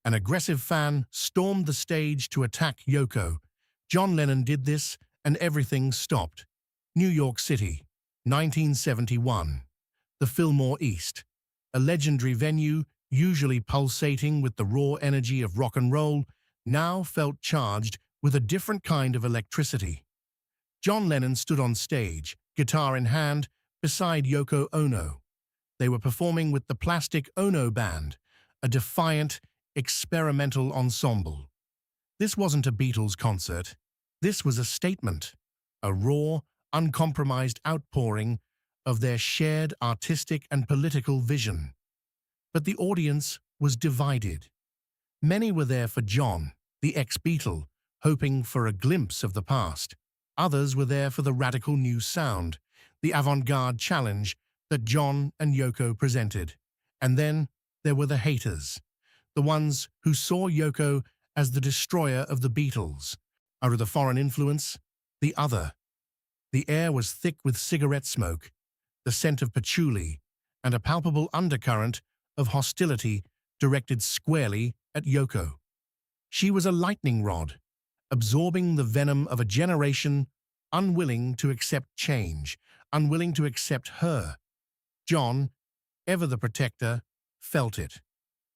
An aggressive fan stormed the stage to attack Yoko. John Lennon did this, and everything stopped. New York City, 1971. The Fillmore East, a legendary venue usually pulsating with the raw energy of rock and roll, now felt charged with a different kind of electricity. John Lennon stood on stage, guitar in hand, beside Yoko Ono. They were performing with the Plastic Ono Band, a defiant, experimental ensemble. This wasn't a Beatles concert. This was a statement, a raw, uncompromised outpouring of their shared artistic and political vision. But the audience was divided. Many were there for John, the ex-Beatle, hoping for a glimpse of the past. Others were there for the radical new sound, the avant-garde challenge that John and Yoko presented. And then there were the haters, the ones who saw Yoko as the destroyer of the Beatles, or the foreign influence, the other. The air was thick with cigarette smoke, the scent of patchouli, and a palpable undercurrent of hostility directed squarely at Yoko. She was a lightning rod, absorbing the venom of a generation unwilling to accept change, unwilling to accept her. John, ever the protector, felt it.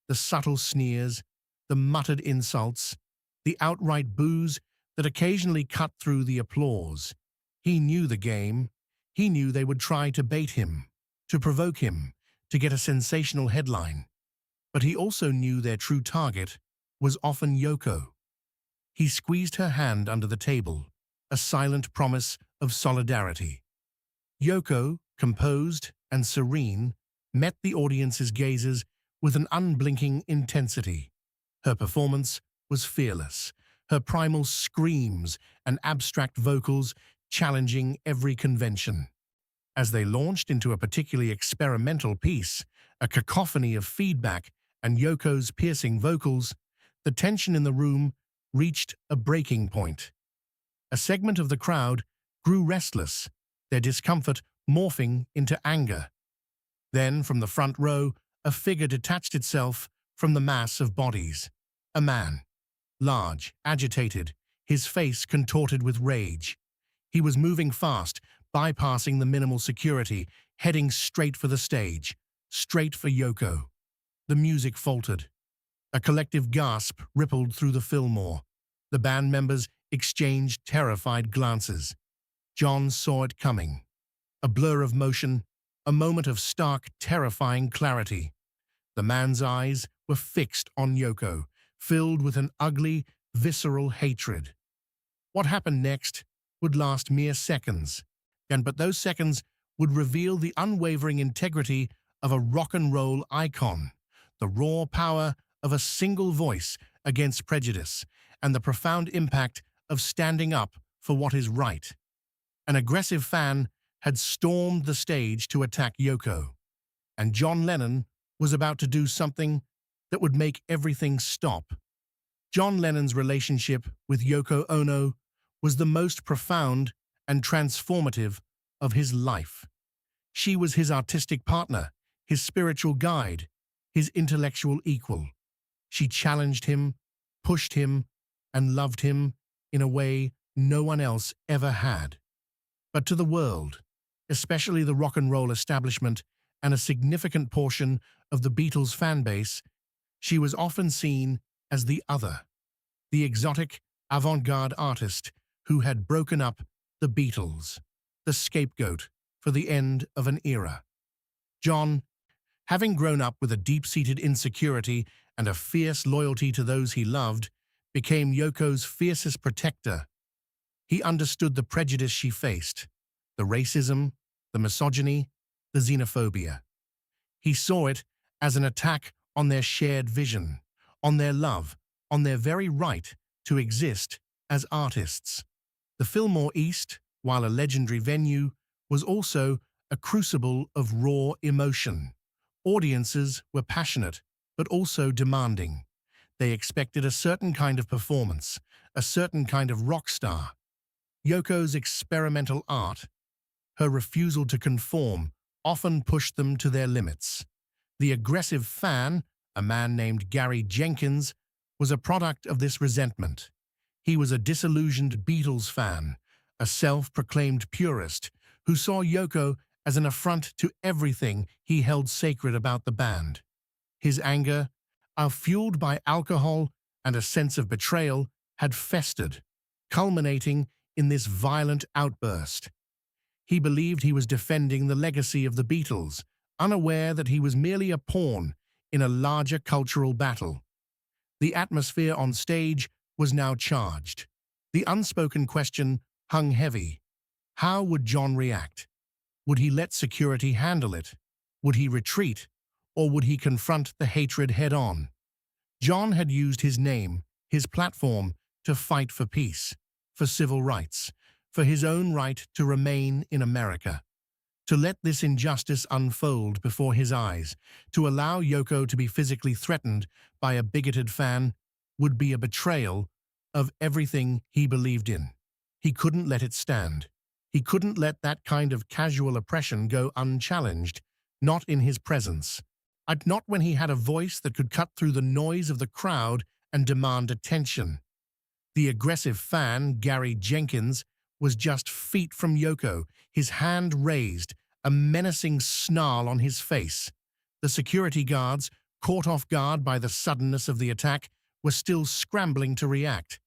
The subtle sneers, the muttered insults, the outright boos that occasionally cut through the applause. He knew the game. He knew they would try to bait him, to provoke him, to get a sensational headline. But he also knew their true target was often Yoko. He squeezed her hand under the table, a silent promise of solidarity. Yoko, composed and serene, met the audience's gazes with an unblinking intensity. Her performance was fearless, her primal screams and abstract vocals challenging every convention. As they launched into a particularly experimental piece, a cacophony of feedback and Yoko's piercing vocals, the tension in the room reached a breaking point. A segment of the crowd grew restless, their discomfort morphing into anger. Then, from the front row, a figure detached itself from the mass of bodies. A man, large, agitated, his face contorted with rage. He was moving fast, bypassing the minimal security, heading straight for the stage, straight for Yoko. The music faltered. A collective gasp rippled through the Fillmore. The band members exchanged terrified glances. John saw it coming. A blur of motion, a moment of stark, terrifying clarity. The man's eyes were fixed on Yoko, filled with an ugly, visceral hatred. What happened next would last mere seconds, but those seconds would reveal the unwavering integrity of a rock and roll icon, the raw power of a single voice against prejudice, and the profound impact of standing up for what is right. An aggressive fan had stormed the stage to attack Yoko, and John Lennon was about to do something that would make everything stop. John Lennon's relationship with Yoko Ono was the most profound and transformative of his life. She was his artistic partner, his spiritual guide, his intellectual equal. She challenged him, pushed him, and loved him in a way no one else ever had. But to the world, especially the rock and roll establishment and a significant portion of the Beatles' fan base, she was often seen as the other, the exotic, avant-garde artist who had broken up the Beatles, the scapegoat for the end of an era. John, having grown up with a deep-seated insecurity and a fierce loyalty to those he loved, became Yoko's fiercest protector. He understood the prejudice she faced, the racism, the misogyny, the xenophobia. He saw it as an attack on their shared vision, on their love, on their very right to exist as artists. The Fillmore East, while a legendary venue, was also a crucible of raw emotion. Audiences were passionate, but also demanding. They expected a certain kind of performance, a certain kind of rock star. Yoko's experimental art, her refusal to conform, often pushed them to their limits. The aggressive fan, a man named Gary Jenkins, was a product of this resentment. He was a disillusioned Beatles fan, a self-proclaimed purist who saw Yoko as an affront to everything he held sacred about the band. His anger, fueled by alcohol and a sense of betrayal, had festered, culminating in this violent outburst. He believed he was defending the legacy of the Beatles, unaware that he was merely a pawn in a larger cultural battle. The atmosphere on stage was now charged. The unspoken question hung heavy. How would John react? Would he let security handle it? Would he retreat? Or would he confront the hatred head-on? John had used his name, his platform, to fight for peace, for civil rights, for his own right to remain in America. To let this injustice unfold before his eyes, to allow Yoko to be physically threatened by a bigoted fan, would be a betrayal of everything he believed in. He couldn't let it stand. He couldn't let that kind of casual oppression go unchallenged, not in his presence. Not when he had a voice that could cut through the noise of the crowd and demand attention. The aggressive fan, Gary Jenkins, was just feet from Yoko, his hand raised, a menacing snarl on his face. The security guards, caught off guard by the suddenness of the attack, were still scrambling to react.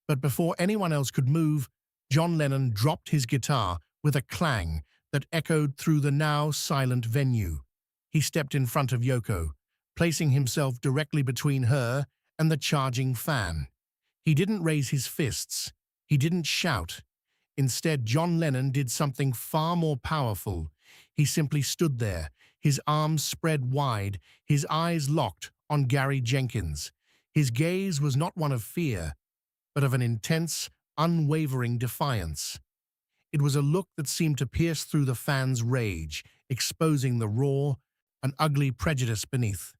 But before anyone else could move, John Lennon dropped his guitar with a clang that echoed through the now silent venue. He stepped in front of Yoko, placing himself directly between her and the charging fan. He didn't raise his fists. He didn't shout. Instead, John Lennon did something far more powerful. He simply stood there, his arms spread wide, his eyes locked on Gary Jenkins. His gaze was not one of fear, but of an intense, unwavering defiance. It was a look that seemed to pierce through the fan's rage, exposing the raw and ugly prejudice beneath.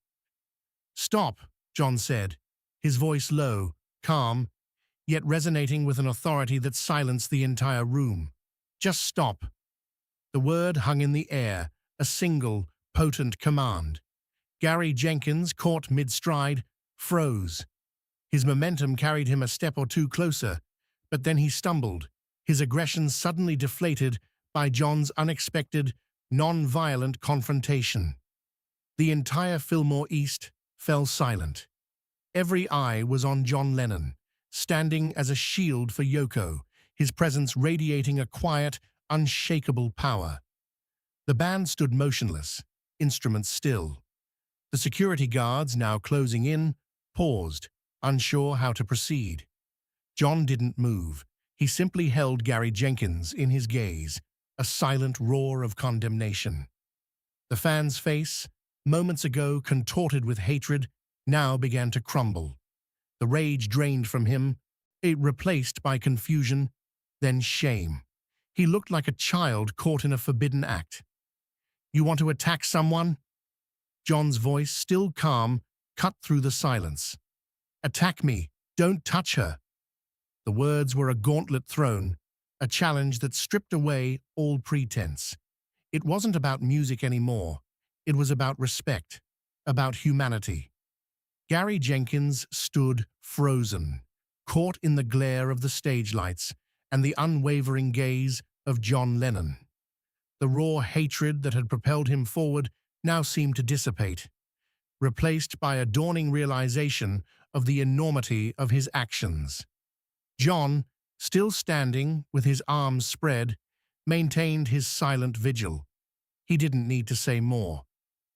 "Stop," John said, his voice low, calm, yet resonating with an authority that silenced the entire room. "Just stop." The word hung in the air, a single, potent command. Gary Jenkins, caught mid-stride, froze. His momentum carried him a step or two closer, but then he stumbled, his aggression suddenly deflated by John's unexpected, non-violent confrontation. The entire Fillmore East fell silent. Every eye was on John Lennon, standing as a shield for Yoko, his presence radiating a quiet, unshakable power. The band stood motionless, instruments still. The security guards, now closing in, paused, unsure how to proceed. John didn't move. He simply held Gary Jenkins in his gaze, a silent roar of condemnation. The fan's face, moments ago contorted with hatred, now began to crumble. The rage drained from him, it replaced by confusion, then shame. He looked like a child caught in a forbidden act. "You want to attack someone?" John's voice, still calm, cut through the silence. "Attack me. Don't touch her." The words were a gauntlet thrown, a challenge that stripped away all pretense. It wasn't about music anymore. It was about respect, about humanity. Gary Jenkins stood frozen, caught in the glare of the stage lights and the unwavering gaze of John Lennon. The raw hatred that had propelled him forward now seemed to dissipate, replaced by a dawning realization of the enormity of his actions. John, still standing with his arms spread, maintained his silent vigil. He didn't need to say more.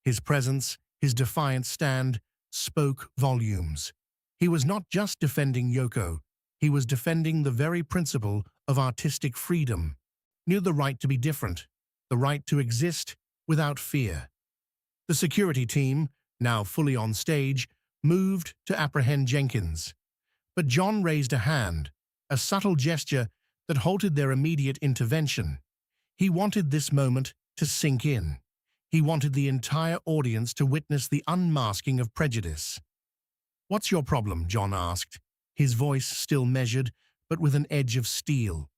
His presence, his defiant stand, spoke volumes. He was not just defending Yoko, he was defending the very principle of artistic freedom, knew the right to be different, the right to exist without fear. The security team, now fully on stage, moved to apprehend Jenkins. But John raised a hand, a subtle gesture that halted their immediate intervention. He wanted this moment to sink in. He wanted the entire audience to witness the unmasking of prejudice. "What's your problem?" John asked, his voice still measured, but with an edge of steel.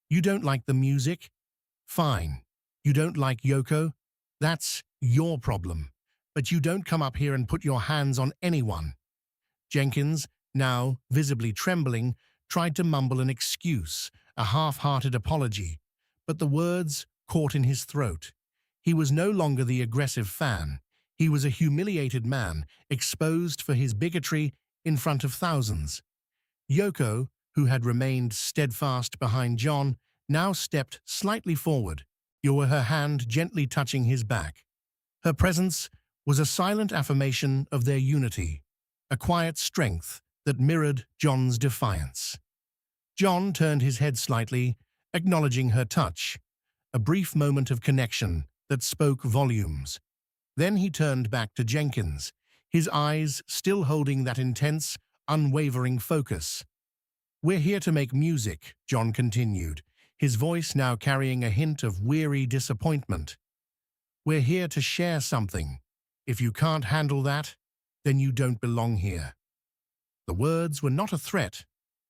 "You don't like the music? Fine. You don't like Yoko? That's your problem. but you don't come up here and put your hands on anyone." Jenkins, now visibly trembling, tried to mumble an excuse, a half-hearted apology, but the words caught in his throat. He was no longer the aggressive fan. He was a humiliated man, exposed for his bigotry in front of thousands. Yoko, who had remained steadfast behind John, now stepped slightly forward, her hand gently touching his back. Her presence was a silent affirmation of their unity, a quiet strength that mirrored John's defiance. John turned his head slightly, acknowledging her touch, a brief moment of connection that spoke volumes. Then he turned back to Jenkins, his eyes still holding that intense, unwavering focus. "We're here to make music," John continued, his voice now carrying a hint of weary disappointment. "We're here to share something. If you can't handle that, then you don't belong here." The words were not a threat,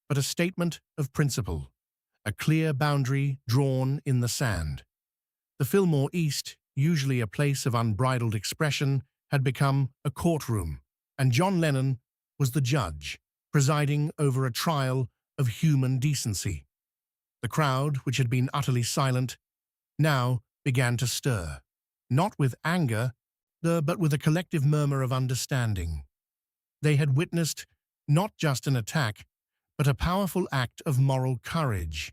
but a statement of principle, a clear boundary drawn in the sand. The Fillmore East, usually a place of unbridled expression, had become a courtroom, and John Lennon was the judge, presiding over a trial of human decency. The crowd, which had been utterly silent, now began to stir, not with anger, but with a collective murmur of understanding. They had witnessed not just an attack, but a powerful act of moral courage.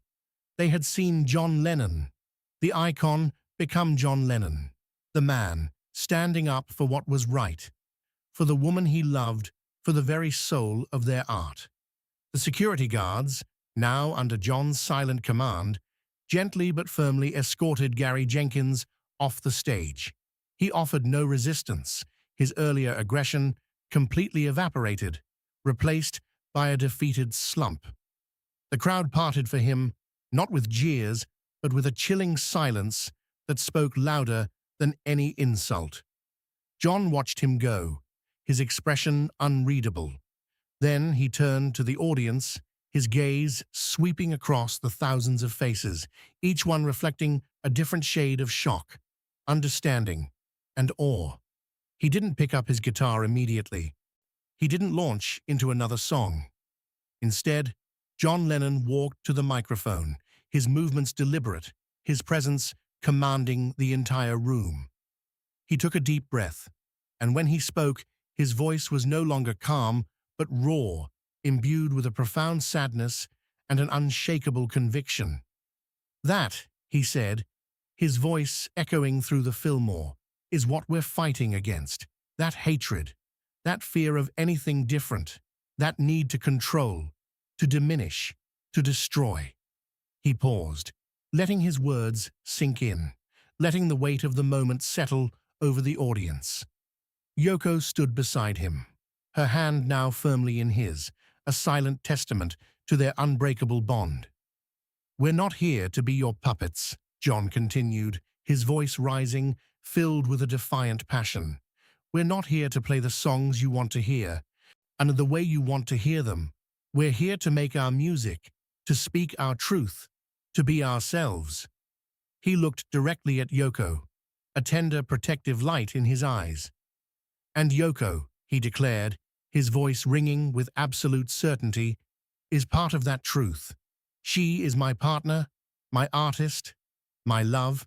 They had seen John Lennon, the icon, become John Lennon, the man standing up for what was right, for the woman he loved, for the very soul of their art. The security guards, now under John's silent command, gently but firmly escorted Gary Jenkins off the stage. He offered no resistance. His earlier aggression completely evaporated, replaced by a defeated slump. The crowd parted for him, not with jeers, but with a chilling silence that spoke louder than any insult. John watched him go, his expression unreadable. Then he turned to the audience, his gaze sweeping across the thousands of faces, each one reflecting a different shade of shock, understanding, and awe. He didn't pick up his guitar immediately. He didn't launch into another song. Instead, John Lennon walked to the microphone, his movements deliberate, his presence commanding the entire room. He took a deep breath, and when he spoke, his voice was no longer calm, but raw, imbued with a profound sadness and an unshakable conviction. "That," he said, his voice echoing through the Fillmore, "is what we're fighting against. That hatred, that fear of anything different, that need to control, to diminish, to destroy." He paused, letting his words sink in, letting the weight of the moment settle over the audience. Yoko stood beside him, her hand now firmly in his, a silent testament to their unbreakable bond. "We're not here to be your puppets," John continued, his voice rising, filled with a defiant passion. "We're not here to play the songs you want to hear, and the way you want to hear them. We're here to make our music, to speak our truth, to be ourselves." He looked directly at Yoko, a tender, protective light in his eyes. "And Yoko," he declared, his voice ringing with absolute certainty, "is part of that truth. She is my partner, my artist, my love,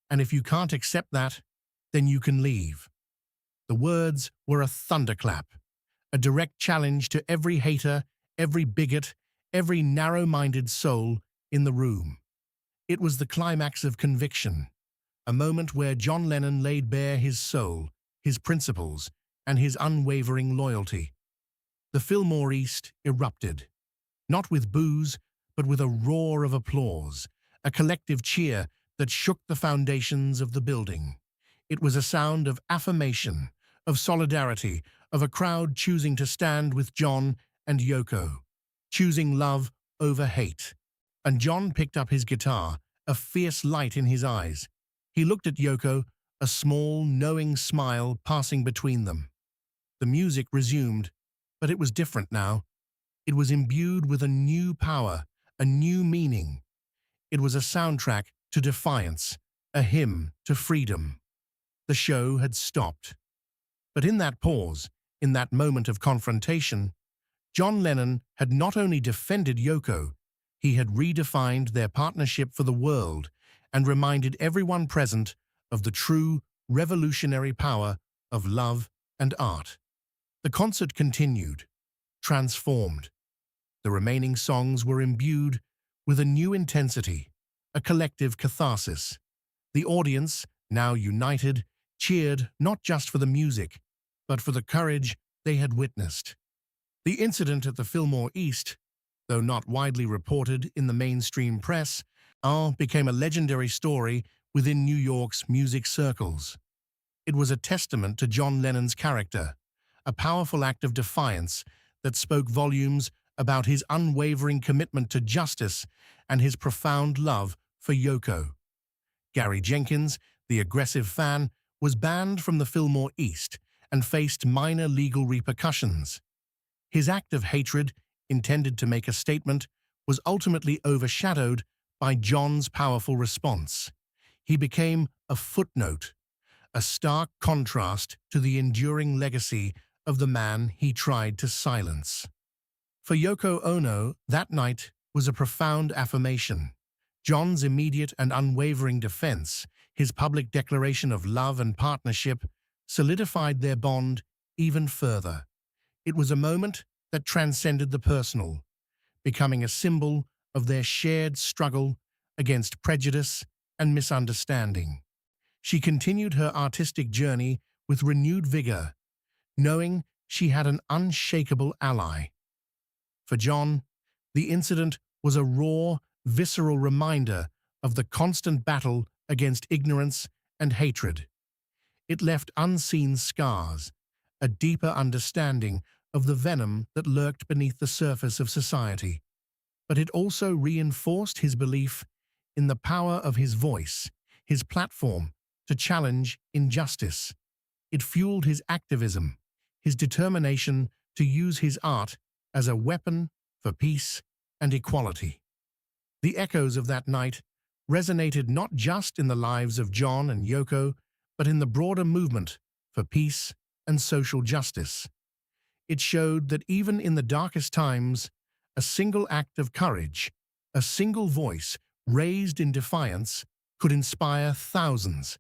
and if you can't accept that, then you can leave." The words were a thunderclap, a direct challenge to every hater, every bigot, every narrow-minded soul in the room. It was the climax of conviction, a moment where John Lennon laid bare his soul, his principles, and his unwavering loyalty. The Fillmore East erupted, not with boos, but with a roar of applause, a collective cheer that shook the foundations of the building. It was a sound of affirmation, of solidarity, of a crowd choosing to stand with John and Yoko, choosing love over hate. And John picked up his guitar, a fierce light in his eyes. He looked at Yoko, a small, knowing smile passing between them. The music resumed, but it was different now. It was imbued with a new power, a new meaning. It was a soundtrack to defiance, a hymn to freedom. The show had stopped. But in that pause, in that moment of confrontation, John Lennon had not only defended Yoko, he had redefined their partnership for the world and reminded everyone present of the true revolutionary power of love and art. The concert continued, transformed. The remaining songs were imbued with a new intensity, a collective catharsis. The audience, now united, cheered not just for the music, but for the courage they had witnessed. The incident at the Fillmore East, though not widely reported in the mainstream press, became a legendary story within New York's music circles. It was a testament to John Lennon's character, a powerful act of defiance that spoke volumes about his unwavering commitment to justice and his profound love for Yoko. Gary Jenkins, the aggressive fan, was banned from the Fillmore East and faced minor legal repercussions. His act of hatred, intended to make a statement, was ultimately overshadowed by John's powerful response. He became a footnote, a stark contrast to the enduring legacy of the man he tried to silence. For Yoko Ono, that night was a profound affirmation. John's immediate and unwavering defense, his public declaration of love and partnership, solidified their bond even further. It was a moment that transcended the personal, becoming a symbol of their shared struggle against prejudice and misunderstanding. She continued her artistic journey with renewed vigor, knowing she had an unshakable ally. For John, the incident was a raw, visceral reminder of the constant battle against ignorance and hatred. It left unseen scars, a deeper understanding of the venom that lurked beneath the surface of society. But it also reinforced his belief in the power of his voice, his platform to challenge injustice. It fueled his activism, his determination to use his art as a weapon for peace and equality. The echoes of that night resonated not just in the lives of John and Yoko, but in the broader movement for peace and social justice. It showed that even in the darkest times, a single act of courage, a single voice raised in defiance, could inspire thousands.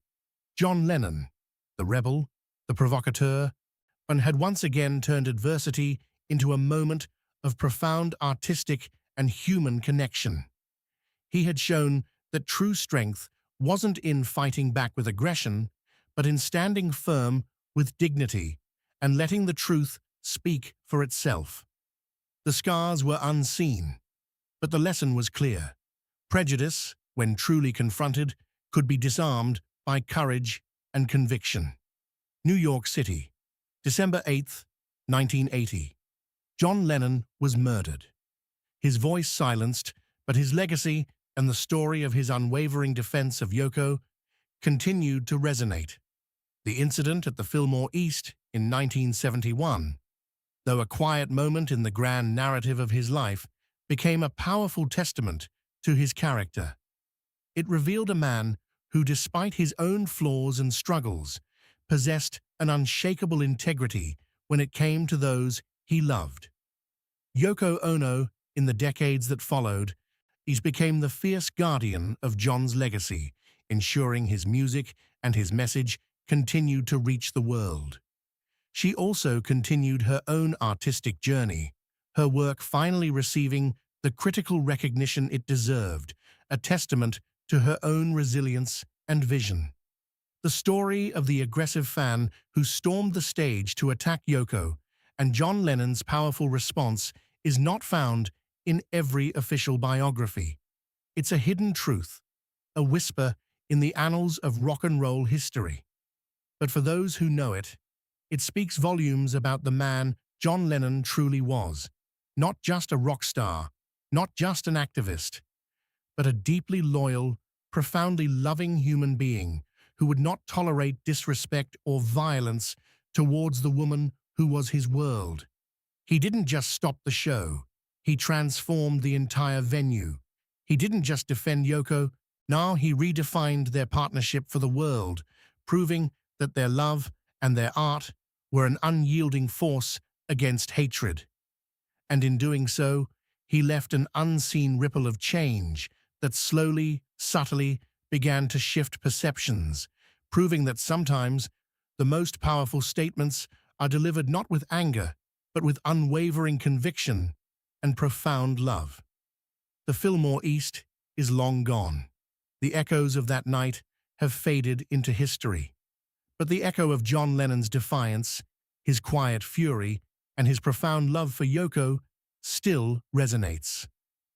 John Lennon, the rebel, the provocateur, and had once again turned adversity into a moment of profound artistic and human connection. He had shown that true strength wasn't in fighting back with aggression, but in standing firm with dignity and letting the truth speak for itself. The scars were unseen, but the lesson was clear. Prejudice, when truly confronted, could be disarmed by courage and conviction. New York City, December 8, 1980. John Lennon was murdered. His voice silenced, but his legacy and the story of his unwavering defense of Yoko continued to resonate. The incident at the Fillmore East in 1971, though a quiet moment in the grand narrative of his life, became a powerful testament to his character. It revealed a man who, despite his own flaws and struggles, possessed an unshakable integrity when it came to those he loved. Yoko Ono, in the decades that followed, became the fierce guardian of John's legacy, ensuring his music and his message continued to reach the world. She also continued her own artistic journey, her work finally receiving the critical recognition it deserved, a testament to her own resilience and vision. The story of the aggressive fan who stormed the stage to attack Yoko and John Lennon's powerful response is not found in every official biography. It's a hidden truth, a whisper in the annals of rock and roll history. But for those who know it, it speaks volumes about the man John Lennon truly was, not just a rock star, not just an activist, but a deeply loyal, profoundly loving human being who would not tolerate disrespect or violence towards the woman who was his world. He didn't just stop the show, he transformed the entire venue. He didn't just defend Yoko, now he redefined their partnership for the world, proving that their love and their art were an unyielding force against hatred. And in doing so, he left an unseen ripple of change that slowly, subtly began to shift perceptions, proving that sometimes the most powerful statements are delivered not with anger, but with unwavering conviction and profound love. The Fillmore East is long gone. The echoes of that night have faded into history. But the echo of John Lennon's defiance, his quiet fury, and his profound love for Yoko still resonates.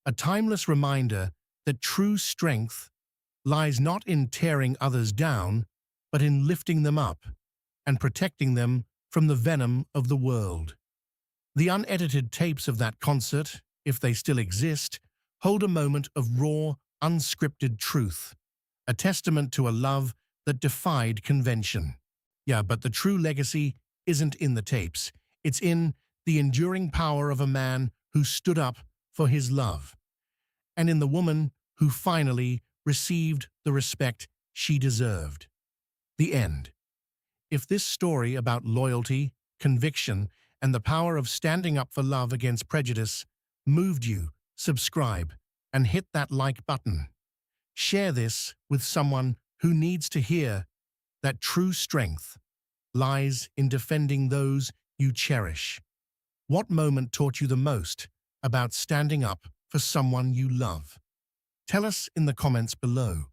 A timeless reminder that true strength lies not in tearing others down, but in lifting them up and protecting them from the venom of the world. The unedited tapes of that concert, if they still exist, hold a moment of raw, unscripted truth, a testament to a love that defied convention. Yeah, but the true legacy isn't in the tapes. It's in the enduring power of a man who stood up for his love, and in the woman who finally received the respect she deserved. The end. If this story about loyalty, conviction, and the power of standing up for love against prejudice moved you, subscribe and hit that like button. Share this with someone who needs to hear that true strength lies in defending those you cherish. What moment taught you the most about standing up for someone you love? Tell us in the comments below.